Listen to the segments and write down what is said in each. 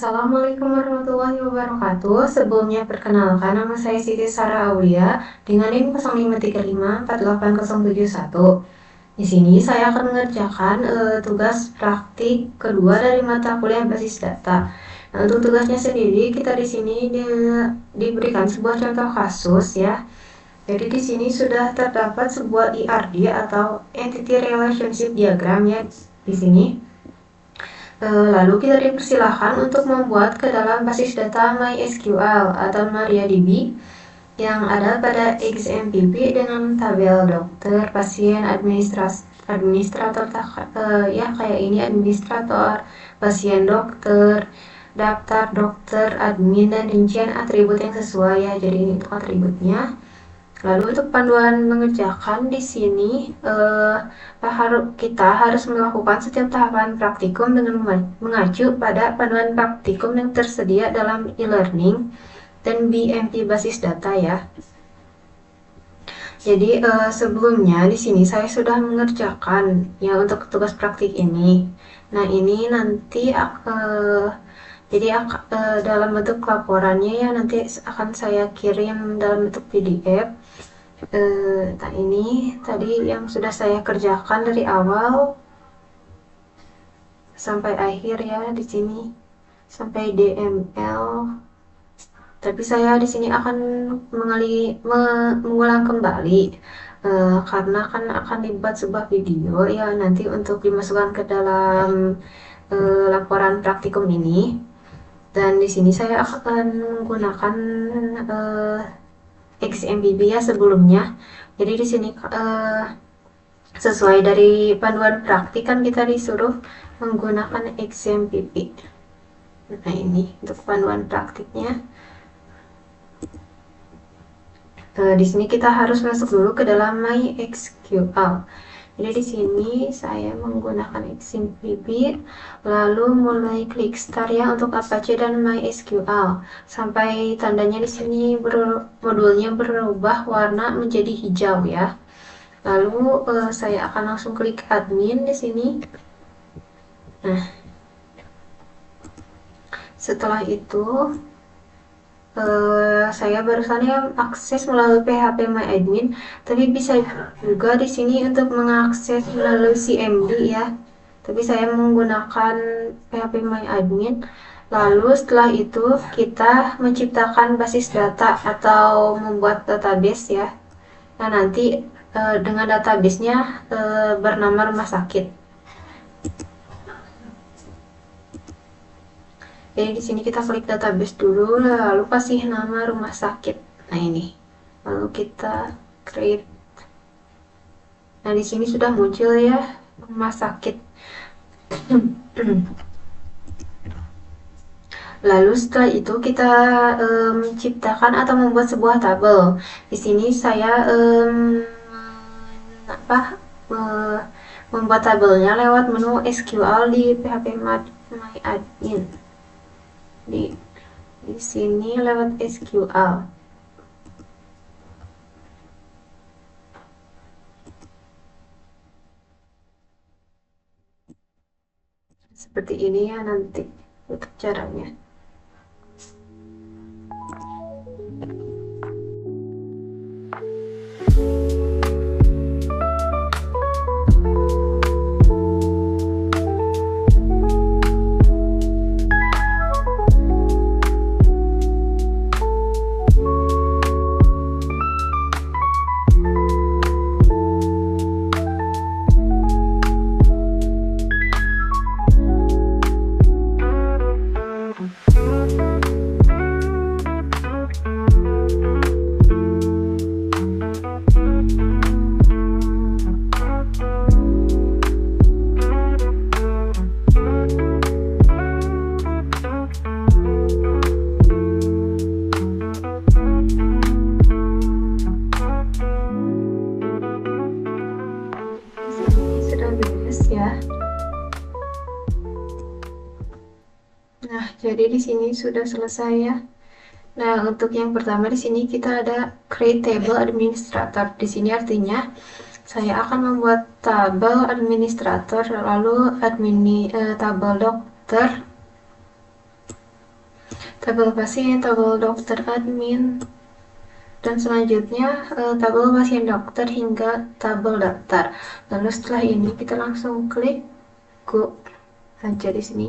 Assalamualaikum warahmatullahi wabarakatuh. Sebelumnya perkenalkan, nama saya Siti Sarah Aulia dengan NIM 0535488071. Di sini saya akan mengerjakan tugas praktik kedua dari mata kuliah basis data. Nah, untuk tugasnya sendiri kita di sini diberikan sebuah contoh kasus ya. Jadi di sini sudah terdapat sebuah ERD atau Entity Relationship Diagram ya di sini. Lalu kita dipersilahkan untuk membuat ke dalam basis data MySQL atau MariaDB yang ada pada XMPP dengan tabel dokter, pasien, administrator, ya kayak ini administrator, pasien dokter, daftar dokter, admin, dan rincian atribut yang sesuai ya. Jadi ini untuk atributnya. Lalu untuk panduan mengerjakan di sini kita harus melakukan setiap tahapan praktikum dengan mengacu pada panduan praktikum yang tersedia dalam e-learning dan BMP basis data ya. Jadi sebelumnya di sini saya sudah mengerjakan ya untuk tugas praktik ini. Nah ini nanti dalam bentuk laporannya ya nanti akan saya kirim dalam bentuk PDF. Nah ini tadi yang sudah saya kerjakan dari awal sampai akhir ya di sini sampai DML. Tapi saya di sini akan mengulang kembali karena kan akan dibuat sebuah video ya nanti untuk dimasukkan ke dalam laporan praktikum ini. Dan di sini saya akan menggunakan XMPP ya sebelumnya. Jadi di sini sesuai dari panduan praktik kan kita disuruh menggunakan XMPP. Nah ini untuk panduan praktiknya. Di sini kita harus masuk dulu ke dalam MySQL. Jadi di sini saya menggunakan XMPP, lalu mulai klik start ya untuk Apache dan MySQL sampai tandanya di sini modulnya berubah warna menjadi hijau ya. Lalu saya akan langsung klik admin di sini. Nah, setelah itu saya barusan ya akses melalui PHP MyAdmin, tapi bisa juga di sini untuk mengakses melalui CMD ya. Tapi saya menggunakan PHP MyAdmin. Lalu setelah itu kita menciptakan basis data atau membuat database ya. Nah nanti dengan databasenya bernama rumah sakit. Jadi di sini kita klik database dulu, lalu kasih nama rumah sakit. Nah ini, lalu kita create. Nah di sini sudah muncul ya rumah sakit. Lalu setelah itu kita menciptakan atau membuat sebuah tabel. Di sini saya membuat tabelnya lewat menu SQL di PHP MyAdmin. Di sini lewat SQL. Seperti ini ya nanti untuk caranya. Ya. Nah, jadi di sini sudah selesai ya. Nah, untuk yang pertama di sini kita ada create table administrator. Di sini artinya saya akan membuat tabel administrator lalu tabel dokter tabel pasien, tabel dokter admin, dan selanjutnya tabel pasien dokter hingga tabel daftar. Lalu setelah ini kita langsung klik go aja di sini.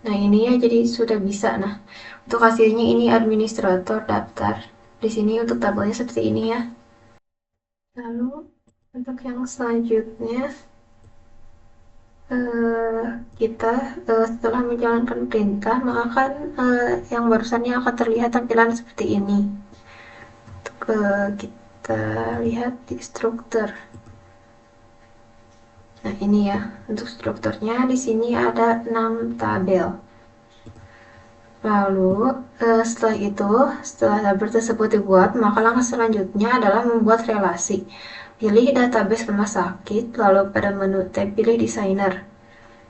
Nah ini ya, jadi sudah bisa. Nah untuk hasilnya ini administrator daftar. Di sini untuk tabelnya seperti ini ya. Lalu untuk yang selanjutnya kita setelah menjalankan perintah maka kan yang barusannya akan terlihat tampilan seperti ini. Untuk kita lihat di struktur. Nah ini ya, untuk strukturnya di sini ada 6 tabel. Lalu setelah tabel tersebut dibuat, maka langkah selanjutnya adalah membuat relasi. Pilih database rumah sakit, lalu pada menu tab pilih desainer.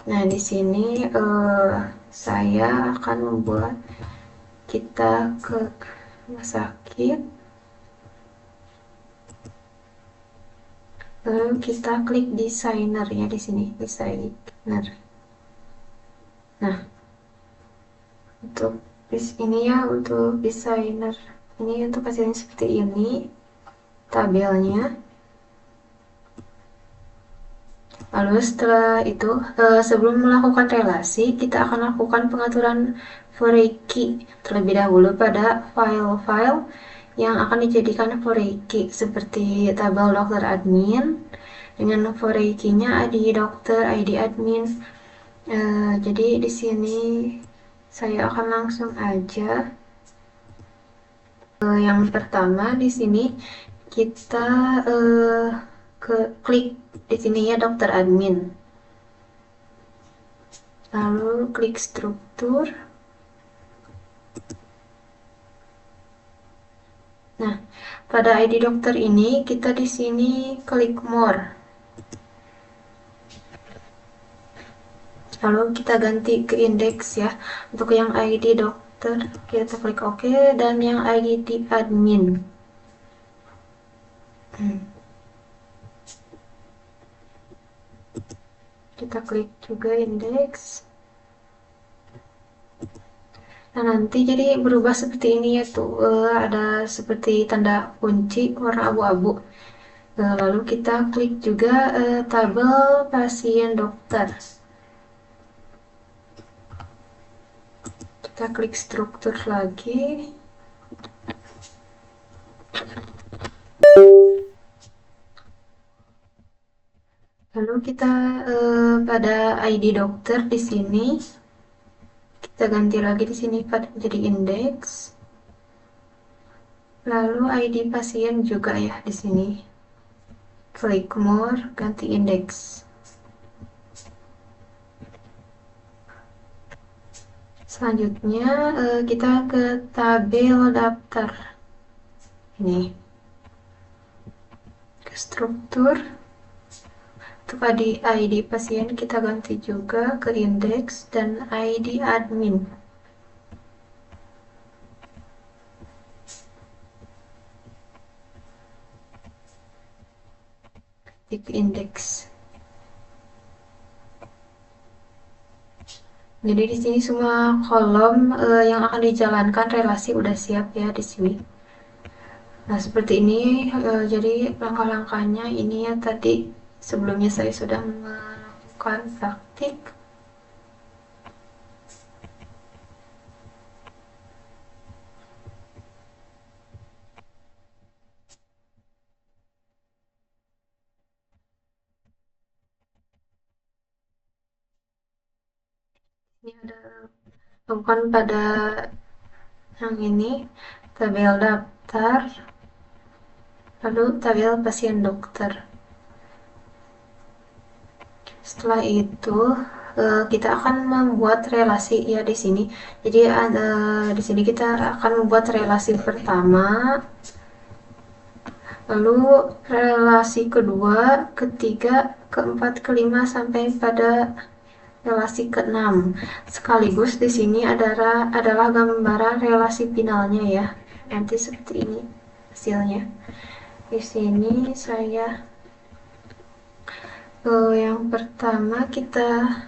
Nah di sini saya akan membuat kita ke rumah sakit, lalu kita klik desainer ya di sini desainer. Nah untuk ini ya, untuk desainer ini untuk hasilnya seperti ini tabelnya. Lalu setelah itu sebelum melakukan relasi kita akan lakukan pengaturan foreign key terlebih dahulu pada file-file yang akan dijadikan foreign key seperti tabel dokter admin dengan foreign key-nya ID dokter, ID admin. Jadi di sini saya akan langsung aja yang pertama di sini kita klik di sini ya dokter admin, lalu klik struktur. Nah pada ID dokter ini kita di sini klik more, lalu kita ganti ke indeks ya. Untuk yang ID dokter kita klik OK, dan yang ID admin kita klik juga indeks. Nah nanti jadi berubah seperti ini ya tuh, ada seperti tanda kunci warna abu-abu. Lalu kita klik juga tabel pasien dokter. Kita klik struktur lagi. Lalu kita pada ID dokter di sini kita ganti lagi di sini jadi indeks. Lalu ID pasien juga ya di sini. Klik more, ganti indeks. Selanjutnya kita ke tabel daftar. Ini ke struktur. Untuk ID pasien kita ganti juga ke indeks dan ID admin. Di indeks. Jadi di sini semua kolom yang akan dijalankan relasi udah siap ya di sini. Nah seperti ini, jadi langkah-langkahnya ini ya tadi sebelumnya saya sudah melakukan praktik. Ini ada lakukan pada yang ini tabel daftar, lalu tabel pasien dokter. Setelah itu kita akan membuat relasi ya di sini. Jadi di sini kita akan membuat relasi pertama, lalu relasi kedua, ketiga, keempat, kelima sampai pada relasi ke-6. Sekaligus di sini adalah gambaran relasi finalnya ya. Nanti seperti ini hasilnya. Di sini saya yang pertama kita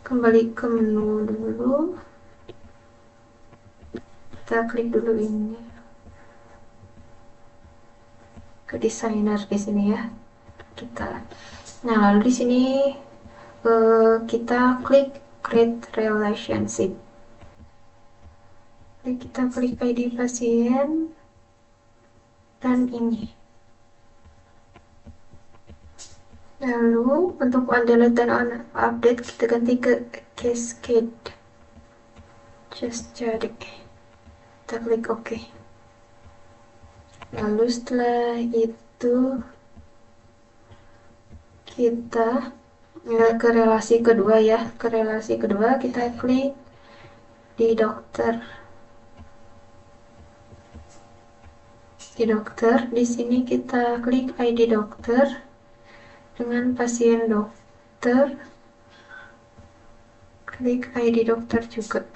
kembali ke menu dulu, kita klik dulu ini ke desainer di sini ya kita. Nah, lalu di sini kita klik create relationship. Kita klik ID pasien dan ini. Lalu untuk on delete dan on update kita ganti ke cascade. Just jadi kita klik OK. Lalu setelah itu kita ke relasi kedua ya. Ke relasi kedua kita klik di dokter. Di dokter, di sini kita klik ID dokter dengan pasien dokter. Klik ID dokter juga.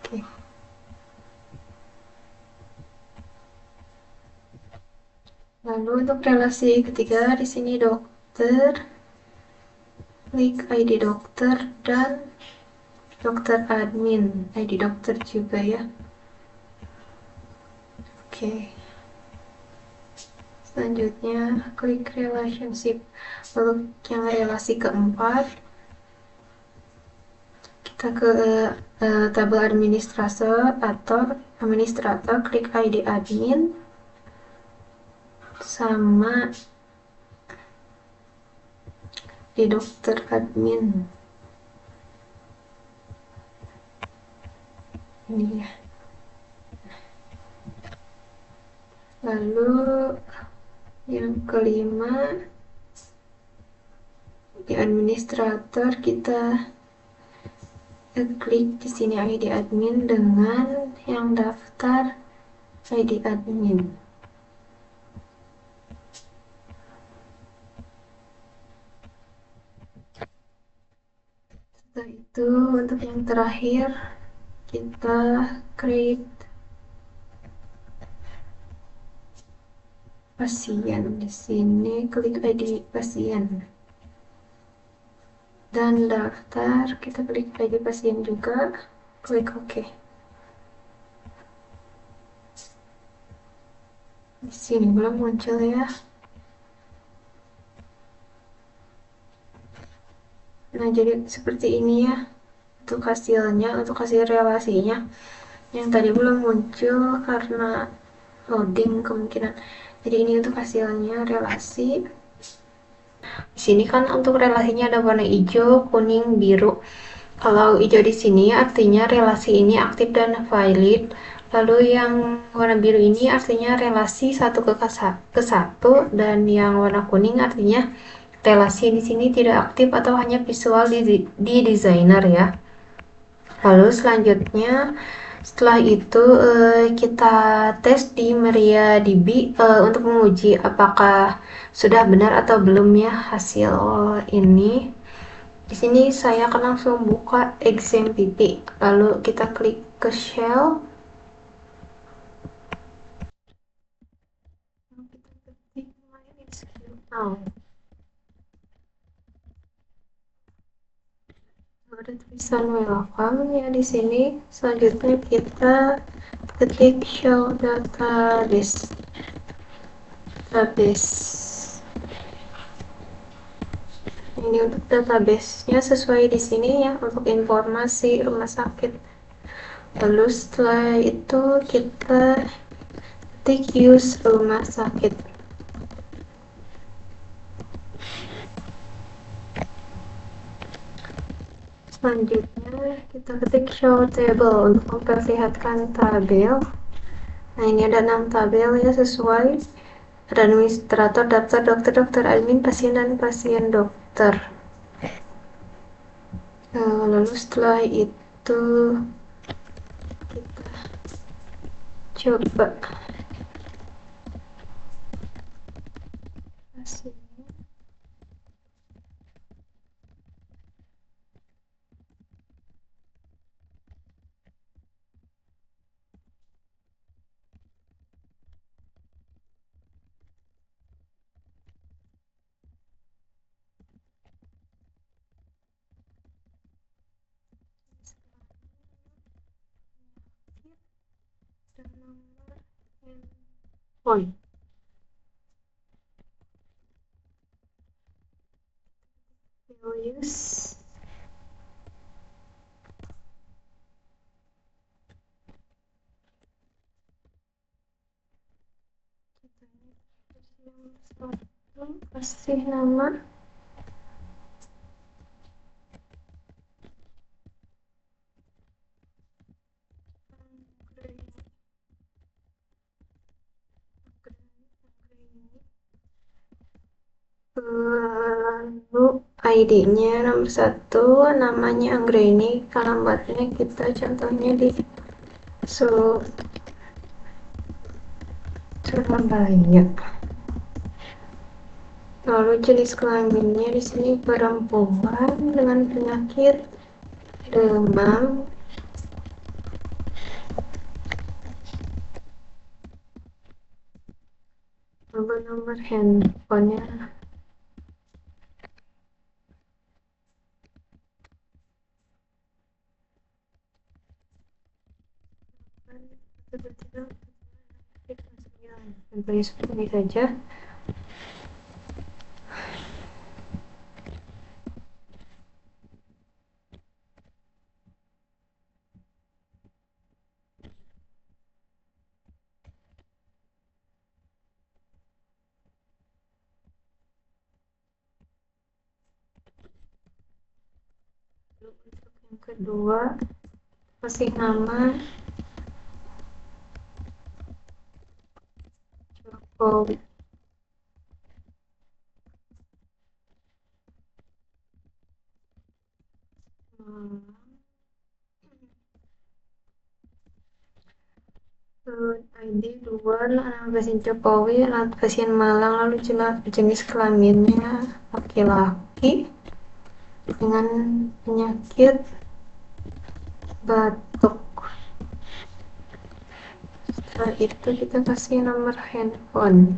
Oke. Lalu untuk relasi ketiga di sini dokter. Klik ID dokter dan dokter admin. ID dokter juga ya. Oke. Selanjutnya klik relationship. Lalu yang relasi keempat kita ke tabel administrator atau administrator, klik ID admin sama di dokter admin ini ya. Lalu yang kelima di administrator kita klik di sini ID admin dengan yang daftar ID admin. Setelah itu untuk yang terakhir kita create pasien. Di sini klik ID pasien dan daftar, kita klik ID pasien juga, klik OK. Di sini belum muncul ya. Nah, jadi seperti ini ya untuk hasilnya, untuk hasil relasinya. Yang tadi belum muncul karena loading kemungkinan. Jadi ini untuk hasilnya relasi. Di sini kan untuk relasinya ada warna hijau, kuning, biru. Kalau hijau di sini artinya relasi ini aktif dan valid. Lalu yang warna biru ini artinya relasi satu ke satu, dan yang warna kuning artinya relasi di sini tidak aktif atau hanya visual di designer ya. Lalu selanjutnya setelah itu kita tes di MariaDB untuk menguji apakah sudah benar atau belum ya hasil ini. Di sini saya akan langsung buka XMPP. Lalu kita klik ke shell. Kita ketik MySQL. Ada tulisan welcome ya di sini. Selanjutnya kita ketik show database. Ini untuk database-nya sesuai di sini ya, untuk informasi rumah sakit. Lalu setelah itu kita ketik use rumah sakit. Selanjutnya kita ketik show table untuk memperlihatkan tabel. Nah, ini ada 6 tabel ya, sesuai. Ada administrator, daftar, dokter, dokter admin, pasien, dan pasien dokter. Lalu setelah itu kita coba hasilnya. Font. We'll use kasih nama lalu ID-nya nomor 1, namanya Anggreni, alamatnya kita contohnya di Surabaya. Lalu jenis kelaminnya di sini perempuan dengan penyakit demam. Lalu nomor handphonenya contohnya seperti ini saja. Untuk yang kedua, kasih nama Jokowi. ID 2, nama pasien Jokowi, alamat pasien Malang, lalu jenis kelaminnya laki-laki dengan penyakit batuk. Setelah itu kita kasih nomor handphone.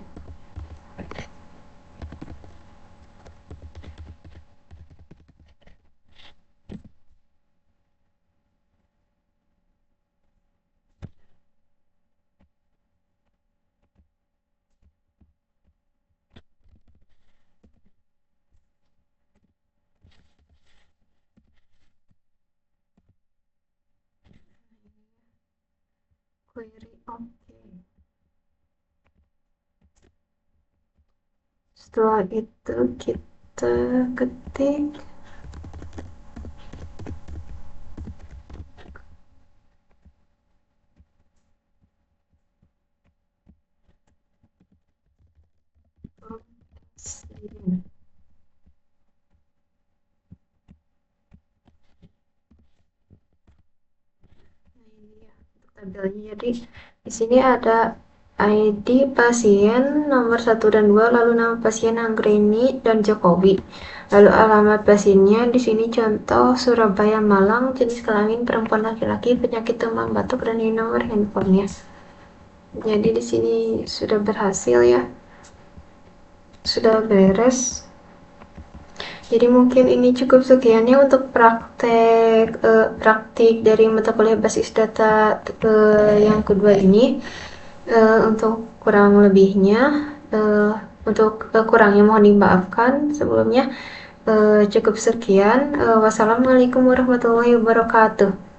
Query oke. Setelah itu kita ketik tabelnya. Jadi di sini ada ID pasien nomor 1 dan 2, lalu nama pasien Anggreni dan Jokowi. Lalu alamat pasiennya di sini contoh Surabaya Malang, jenis kelamin perempuan laki-laki, penyakit demam batuk, dan ini nomor handphonenya. Jadi di sini sudah berhasil ya. Sudah beres. Jadi mungkin ini cukup sekiannya untuk praktik dari mata kuliah basis data yang kedua ini. Untuk kurang lebihnya, untuk kurangnya mohon dimaafkan sebelumnya. Cukup sekian. Wassalamualaikum warahmatullahi wabarakatuh.